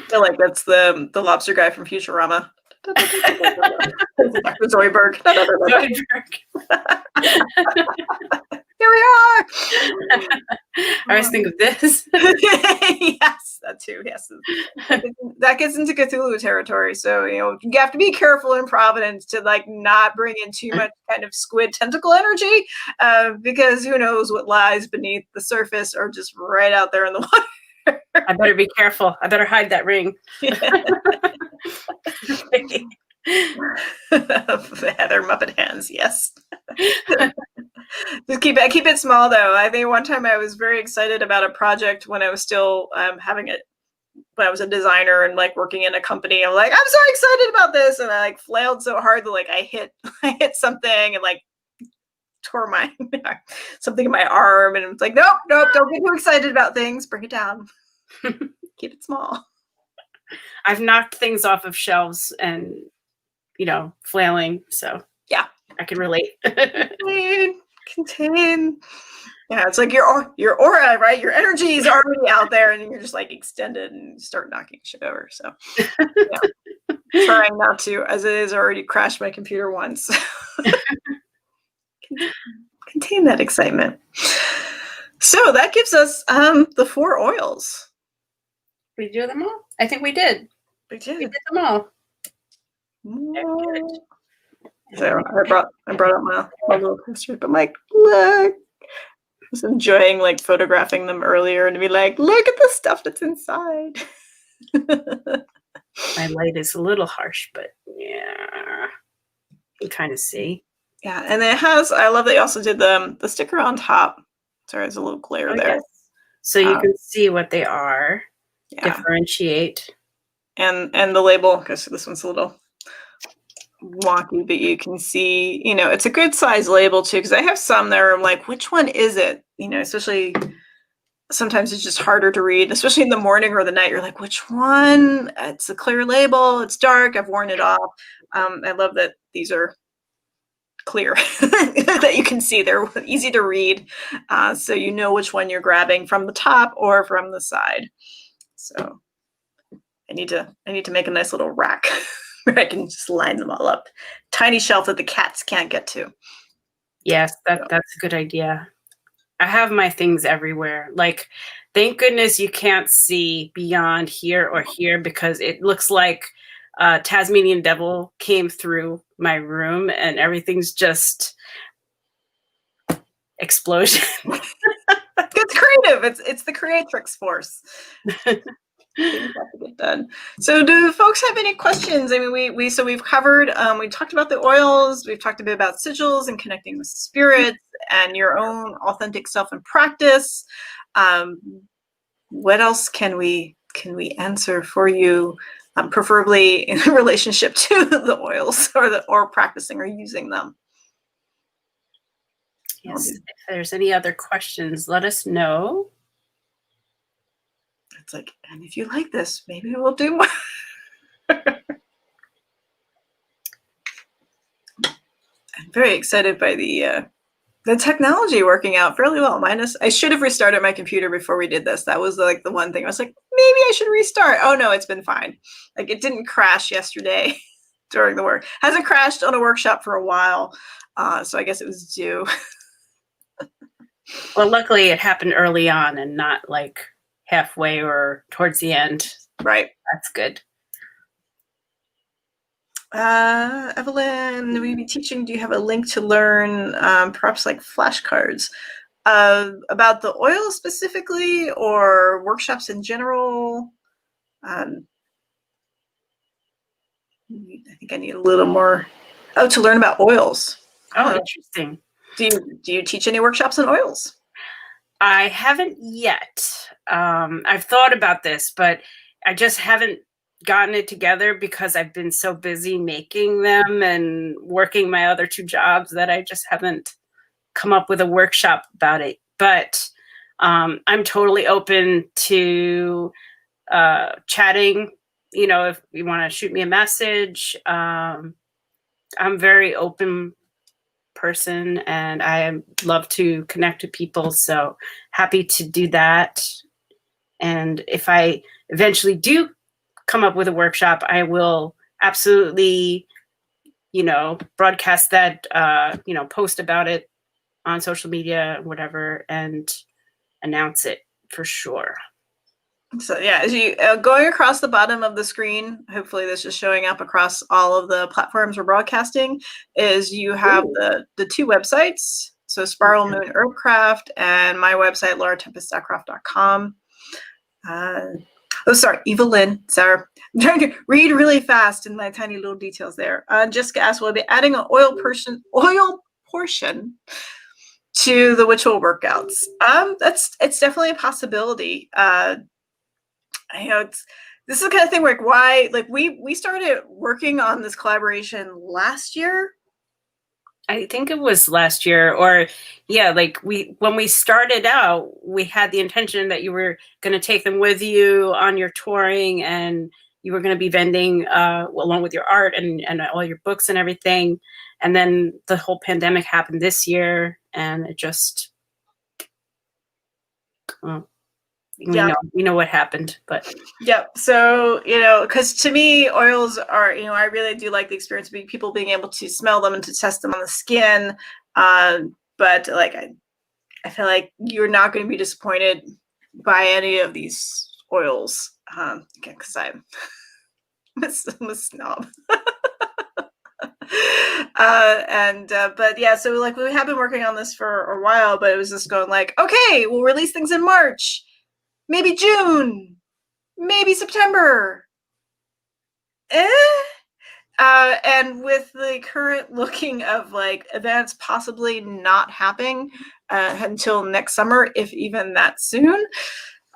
feel like that's the lobster guy from Futurama. Dr. Zoidberg. Here we are. I always think of this. Yes, that too. Yes, that gets into Cthulhu territory. So, you have to be careful in Providence to like not bring in too much kind of squid tentacle energy, because who knows what lies beneath the surface or just right out there in the water. I better be careful. I better hide that ring. The Heather Muppet hands, yes. Just keep it small though. I think one time I was very excited about a project when I was still having it when I was a designer and like working in a company. I'm like, I'm so excited about this, and I like flailed so hard that like I hit something and like tore my something in my arm, and it's like, nope, don't get too excited about things. Bring it down. Keep it small. I've knocked things off of shelves and flailing, so yeah, I can relate. Contain. Yeah, it's like your aura, right? Your energy is already out there, and you're just like extended and start knocking shit over. So, yeah. Trying not to, as it is already crashed my computer once. Contain that excitement. So that gives us the 4 oils. We do them all? I think we did. We did. We did them all. So I brought up my little history, but I'm like, look. I was enjoying like photographing them earlier and to be like, look at the stuff that's inside. My light is a little harsh, but yeah, you can kind of see. Yeah, and it has, I love that you also did the sticker on top. Sorry, there's a little glare there. Yes. So you can see what they are, differentiate. And the label, because this one's a little wonky, but you can see, it's a good size label too, because I have some that are like, which one is it? Especially sometimes it's just harder to read, especially in the morning or the night. You're like, which one? It's a clear label. It's dark. I've worn it off. I love that these are clear, that you can see. They're easy to read, so you know which one you're grabbing from the top or from the side. So I need to make a nice little rack where I can just line them all up. Tiny shelf that the cats can't get to. Yes, that's a good idea. I have my things everywhere. Like, thank goodness you can't see beyond here or here, because it looks like Tasmanian devil came through my room and everything's just explosion. It's creative. It's the creatrix force. Things have to get done. So do folks have any questions? I mean, we've covered, we talked about the oils, we've talked a bit about sigils and connecting with spirits and your own authentic self in practice. What else can we answer for you, preferably in relationship to the oils or practicing or using them? Yes, if there's any other questions, let us know. It's like, and if you like this, maybe we'll do more. I'm very excited by the technology working out fairly well. I should have restarted my computer before we did this. That was like the one thing I was like, maybe I should restart. Oh no, it's been fine. Like, it didn't crash yesterday during the work. Hasn't crashed on a workshop for a while. So I guess it was due. Well, luckily it happened early on and not like halfway or towards the end. Right. That's good. Evelyn, will you be teaching? Do you have a link to learn, perhaps like flashcards, about the oil specifically, or workshops in general? I think I need a little more. Oh, to learn about oils. Oh, interesting. Do you teach any workshops on oils? I haven't yet. I've thought about this, but I just haven't gotten it together because I've been so busy making them and working my other 2 jobs that I just haven't come up with a workshop about it. But I'm totally open to chatting. If you want to shoot me a message, I'm very open person and I love to connect with people, so happy to do that. And if I eventually do come up with a workshop, I will absolutely broadcast that, post about it on social media, whatever, and announce it for sure. So yeah, as you going across the bottom of the screen, hopefully this is showing up across all of the platforms we're broadcasting, is you have Ooh. the two websites. So Spiral Moon Herbcraft and my website, lyratempestzakroff.com. Oh, sorry, Evelyn. Sorry. I'm trying to read really fast in my tiny little details there. Jessica asked, will I be adding an oil portion to the ritual workouts? It's definitely a possibility. I know this is the kind of thing where why we started working on this collaboration last year. I think it was last year, or yeah, like when we started out, we had the intention that you were going to take them with you on your touring, and you were going to be vending along with your art and all your books and everything. And then the whole pandemic happened this year, and it just, well, we know what happened, but Yep. So, because to me, oils are, I really do like the experience of people being able to smell them and to test them on the skin. But like, I feel like you're not going to be disappointed by any of these oils. Because I'm a snob. But yeah, so like we have been working on this for a while, but it was just going like, okay, we'll release things in March, maybe June, maybe September. And with the current looking of like events possibly not happening until next summer, if even that soon,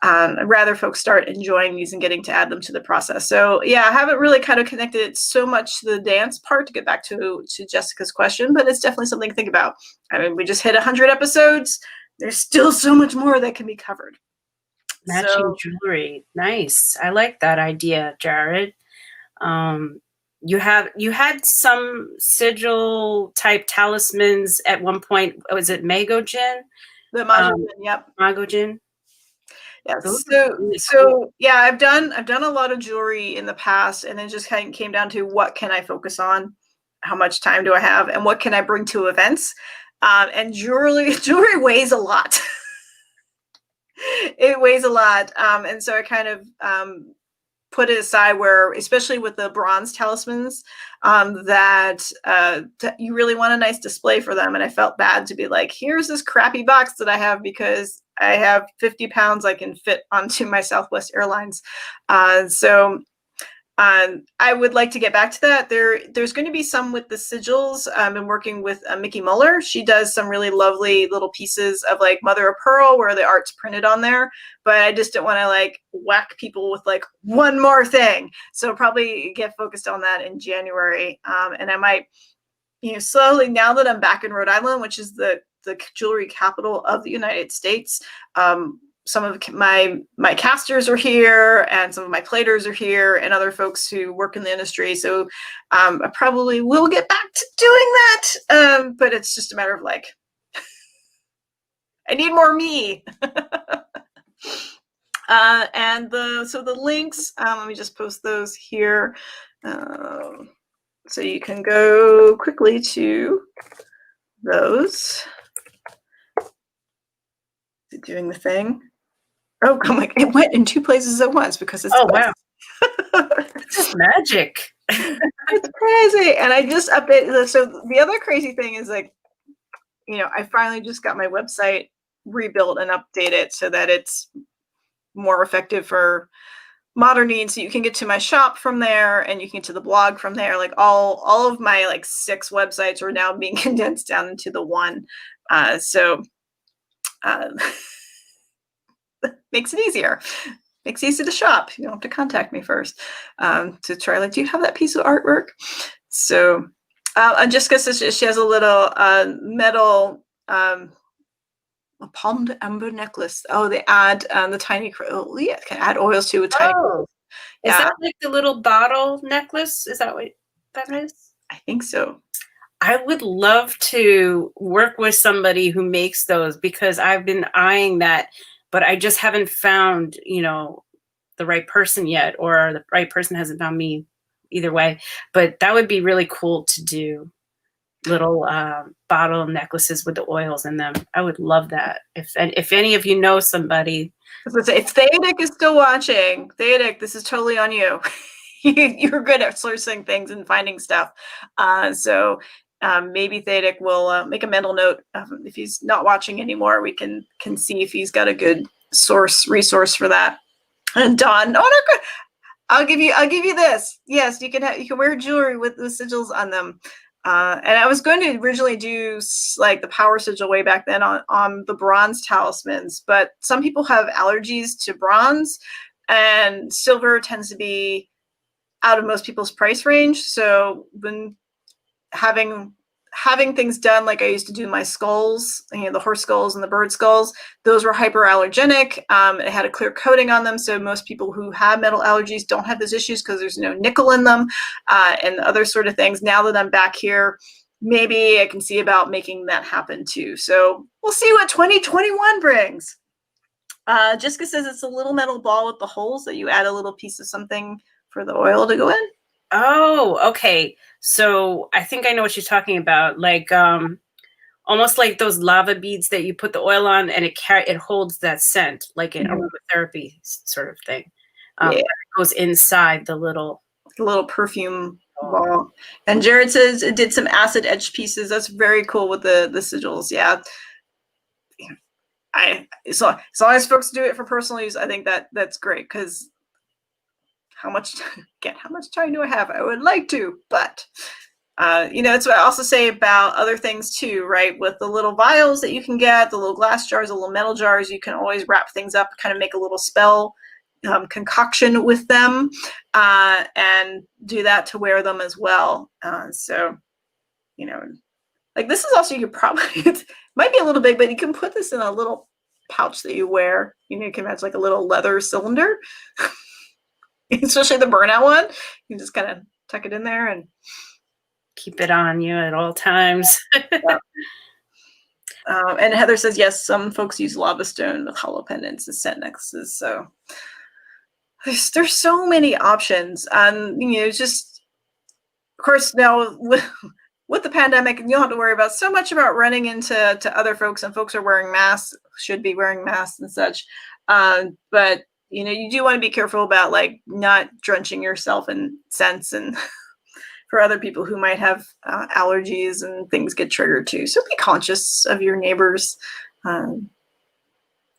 I'd rather folks start enjoying these and getting to add them to the process. So yeah, I haven't really kind of connected it so much to the dance part to get back to Jessica's question, but it's definitely something to think about. I mean, we just hit 100 episodes. There's still so much more that can be covered. matching jewelry, nice. I like that idea, Jared. You had some sigil type talismans at one point. Was it Magojin? The Magojin, yep. Magojin. Yeah. So yeah, I've done a lot of jewelry in the past, and it just kind of came down to what can I focus on, how much time do I have, and what can I bring to events. And jewelry weighs a lot. It weighs a lot, and so I kind of put it aside where, especially with the bronze talismans, that you really want a nice display for them. And I felt bad to be like, here's this crappy box that I have because I have 50 pounds I can fit onto my Southwest Airlines. I would like to get back to that. There's going to be some with the sigils. I've been working with Mickey Muller. She does some really lovely little pieces of like mother of pearl where the art's printed on there. But I just didn't want to like whack people with like one more thing. So probably get focused on that in January. And I might, slowly, now that I'm back in Rhode Island, which is the jewelry capital of the United States, some of my casters are here, and some of my platers are here, and other folks who work in the industry. So I probably will get back to doing that, but it's just a matter of like, I need more me. And the links, let me just post those here, so you can go quickly to those. Doing the thing. Oh, I'm like, it went in two places at once because it's wow. It's just magic. It's crazy. And I just updated. So the other crazy thing is like, I finally just got my website rebuilt and updated so that it's more effective for modern needs. So you can get to my shop from there, and you can get to the blog from there. Like all of my like 6 websites are now being condensed down into the one. Makes it easier. Makes it easy to shop. You don't have to contact me first to try. Like, do you have that piece of artwork? So, and Jessica says she has a little metal palmed amber necklace. Oh, they add the tiny. Oh, yeah, can add oils to a tiny. Oh, is that like the little bottle necklace? Is that what that is? I think so. I would love to work with somebody who makes those because I've been eyeing that, but I just haven't found, the right person yet, or the right person hasn't found me, either way. But that would be really cool to do. little bottle necklaces with the oils in them. I would love that. If any of you know somebody. If Theodic is still watching, Theodic, this is totally on you. You're good at sourcing things and finding stuff. So maybe Theodic will make a mental note. If he's not watching anymore, we can see if he's got a good resource for that. And Dawn, oh no, good. I'll give you this. Yes, you can wear jewelry with the sigils on them. And I was going to originally do like the power sigil way back then on the bronze talismans, but some people have allergies to bronze, and silver tends to be out of most people's price range. So when having things done like I used to do my skulls, the horse skulls and the bird skulls, those were hyperallergenic. It had a clear coating on them, so most people who have metal allergies don't have those issues because there's no nickel in them, and other sort of things. Now that I'm back here, maybe I can see about making that happen too. So we'll see what 2021 brings. Jessica says it's a little metal ball with the holes that you add a little piece of something for the oil to go in. Oh, okay. So I think I know what you're talking about. Like almost like those lava beads that you put the oil on, and it holds that scent, like an aromatherapy sort of thing. It goes inside the little perfume ball. And Jared says it did some acid etched pieces. That's very cool with the sigils. Yeah. As long as folks do it for personal use, I think that's great, because how much time do I have? I would like to, but it's what I also say about other things too, right? With the little vials that you can get, the little glass jars, the little metal jars, you can always wrap things up, kind of make a little spell concoction with them, and do that to wear them as well. So, like this is also, you could probably, it might be a little big, but you can put this in a little pouch that you wear. You can match like a little leather cylinder. Especially the burnout one, you just kind of tuck it in there and keep it on you at all times. And Heather says, yes, some folks use lava stone with hollow pendants as scent necklaces. So there's so many options. And, just, of course, now with the pandemic, you don't have to worry about so much about running into other folks, and folks are wearing masks, should be wearing masks and such. But you do want to be careful about like not drenching yourself in scents, and for other people who might have allergies and things get triggered too. So be conscious of your neighbors.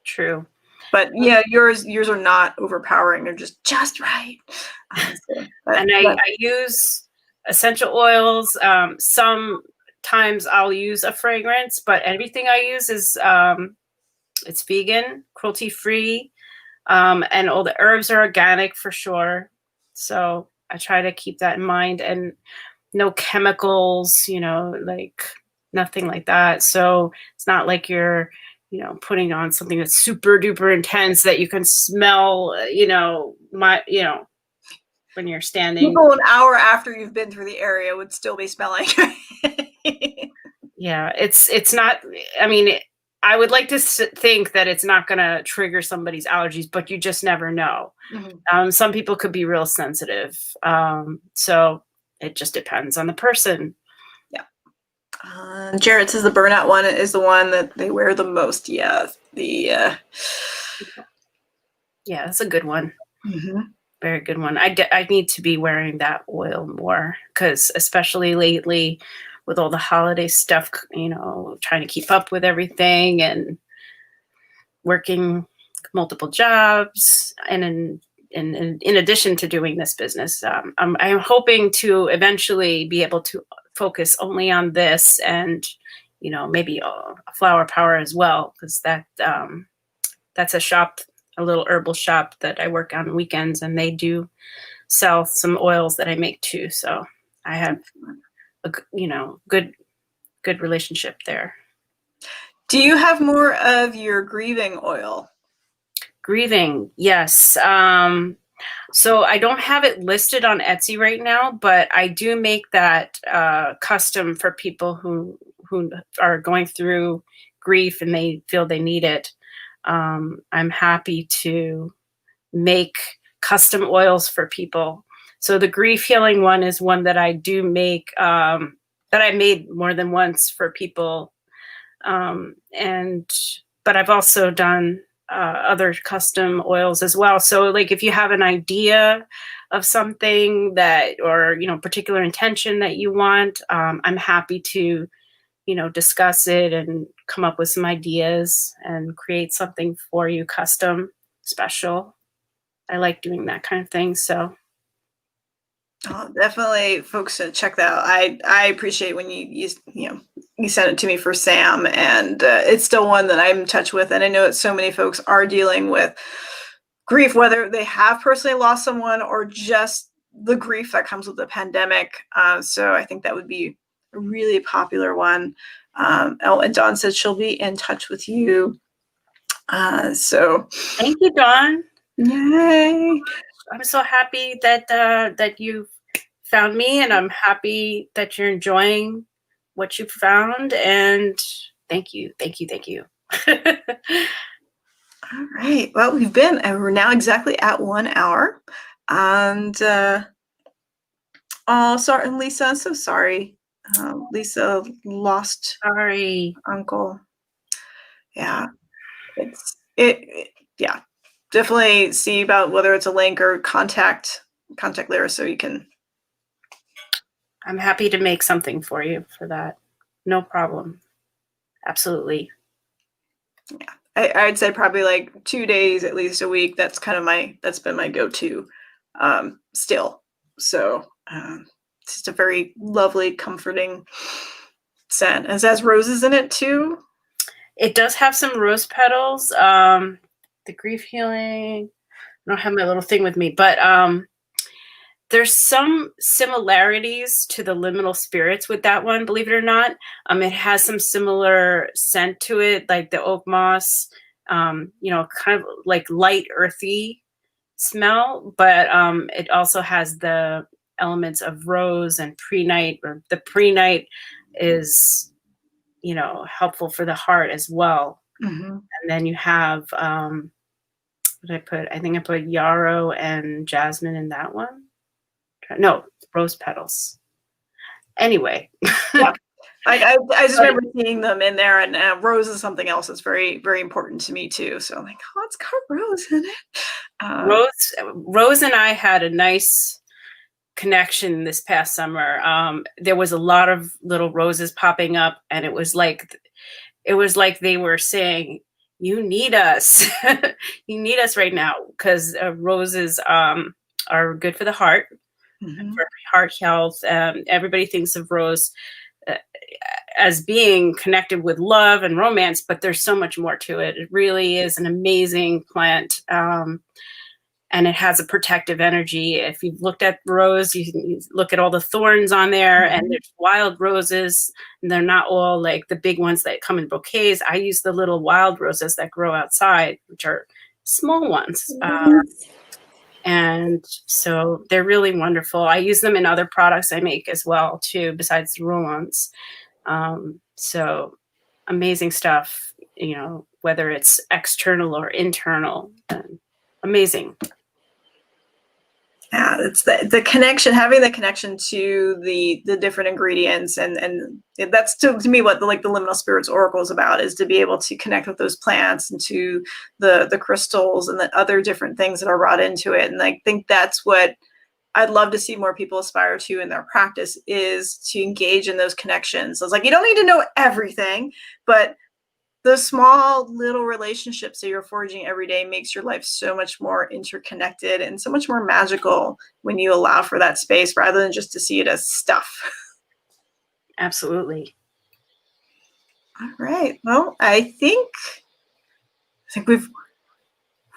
True. But yeah, yours are not overpowering. They're just right. I use essential oils. Sometimes I'll use a fragrance, but everything I use is it's vegan, cruelty free. And all the herbs are organic for sure. So I try to keep that in mind, and no chemicals, like nothing like that. So it's not like you're, putting on something that's super duper intense that you can smell, when you're standing. People an hour after you've been through the area would still be smelling. Yeah, it's not, I would like to think that it's not going to trigger somebody's allergies, but you just never know. Mm-hmm. Some people could be real sensitive. So it just depends on the person. Yeah. Jared says the burnout one is the one that they wear the most. Yeah. Yeah, that's a good one. Mm-hmm. Very good one. I need to be wearing that oil more, because especially lately, with all the holiday stuff, trying to keep up with everything and working multiple jobs. And in addition to doing this business, I'm hoping to eventually be able to focus only on this, and, maybe a flower power as well, because that's a shop, a little herbal shop that I work on weekends, and they do sell some oils that I make too. So I have a good relationship there. Do you have more of your grieving oil? Grieving, yes. So I don't have it listed on Etsy right now, but I do make that custom for people who are going through grief and they feel they need it. I'm happy to make custom oils for people. So the grief healing one is one that I do make that I made more than once for people. But I've also done other custom oils as well. So like if you have an idea of something that, or, particular intention that you want, I'm happy to, discuss it and come up with some ideas and create something for you custom, special. I like doing that kind of thing. So Oh, definitely, folks should check that out. I appreciate when you sent it to me for Sam, and it's still one that I'm in touch with. And I know that so many folks are dealing with grief, whether they have personally lost someone or just the grief that comes with the pandemic. So I think that would be a really popular one. And Dawn said she'll be in touch with you. So thank you, Dawn. Yay! I'm so happy that you found me, and I'm happy that you're enjoying what you found. And thank you. All right. Well, we're now exactly at 1 hour. And sorry, and Lisa, I'm so sorry. Lisa lost Sorry. her uncle. Yeah. Yeah. Definitely see about whether it's a link or contact Lyra so you can. I'm happy to make something for you for that. No problem. Absolutely. Yeah. I'd say probably like 2 days, at least a week. That's that's been my go-to still. So it's just a very lovely, comforting scent. It has roses in it too. It does have some rose petals. The grief healing. I don't have my little thing with me, but there's some similarities to the liminal spirits with that one, believe it or not. It has some similar scent to it, like the oak moss, kind of like light earthy smell, but it also has the elements of rose and prenite, or the prenite is, helpful for the heart as well. Mm-hmm. And then you have, what did I put? I think I put yarrow and jasmine in that one. No, rose petals. Anyway. Yeah. I just remember seeing them in there, and rose is something else that's very, very important to me too. So I'm like, oh, it's got rose in it. Rose and I had a nice connection this past summer. There was a lot of little roses popping up, and it was like they were saying, you need us. You need us right now, because roses are good for the heart. Mm-hmm. For heart health. Everybody thinks of rose as being connected with love and romance, but there's so much more to it. It really is an amazing plant, and it has a protective energy. If you've looked at rose, you can look at all the thorns on there, mm-hmm. and there's wild roses, and they're not all like the big ones that come in bouquets. I use the little wild roses that grow outside, which are small ones. And so they're really wonderful. I use them in other products I make as well, too, besides the roll-ons. So amazing stuff, whether it's external or internal. Amazing. Yeah, it's the connection, having the connection to the different ingredients, and that's to me what the Liminal Spirits Oracle is about, is to be able to connect with those plants and to the crystals and the other different things that are brought into it. And I think that's what I'd love to see more people aspire to in their practice, is to engage in those connections. So it's like, you don't need to know everything, but those small little relationships that you're forging every day makes your life so much more interconnected and so much more magical when you allow for that space, rather than just to see it as stuff. Absolutely. All right. Well, I think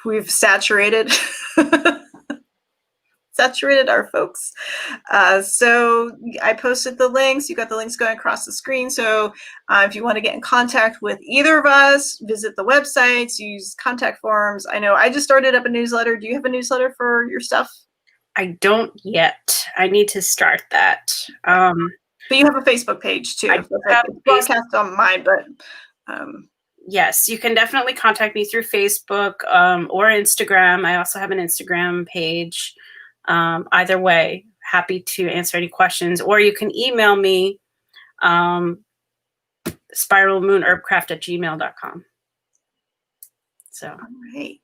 we've saturated our folks. So I posted the links. You got the links going across the screen. So if you want to get in contact with either of us, visit the websites, use contact forms. I know I just started up a newsletter. Do you have a newsletter for your stuff? I don't yet. I need to start that. But you have a Facebook page too. I have a broadcast on mine, but yes, you can definitely contact me through Facebook or Instagram. I also have an Instagram page. Either way, happy to answer any questions, or you can email me spiralmoonherbcraft@gmail.com. So, all right.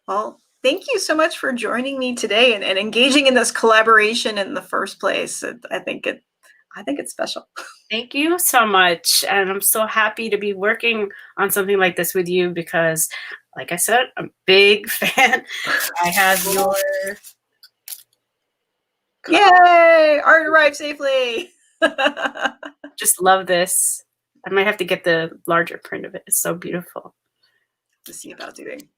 Well, thank you so much for joining me today and engaging in this collaboration in the first place. I think it's special. thank you so much. And I'm so happy to be working on something like this with you because, like I said, I'm a big fan. I have your... Yay! Art arrived safely. Just love this. I might have to get the larger print of it. It's so beautiful. To see about doing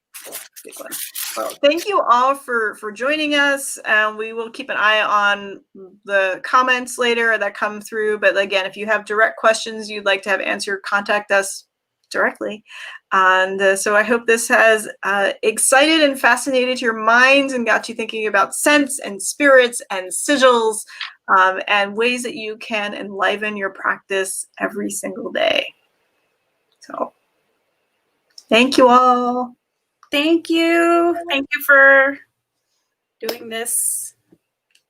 big one. Well, thank you all for joining us. We will keep an eye on the comments later that come through. But again, if you have direct questions you'd like to have answered, contact us directly. And so I hope this has excited and fascinated your minds and got you thinking about scents and spirits and sigils and ways that you can enliven your practice every single day. So thank you all. Thank you. Thank you for doing this.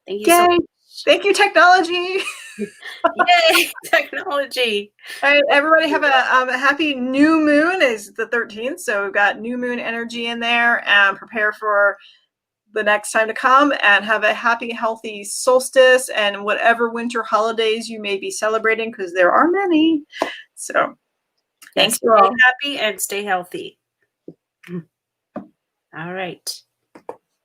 Thank you so Yay. much. Thank you, technology. Yay, technology. All right, everybody have a happy new moon. Is the 13th, so we've got new moon energy in there, and prepare for the next time to come, and have a happy, healthy solstice and whatever winter holidays you may be celebrating, because there are many. So thanks Stay you all. happy and stay healthy. All right.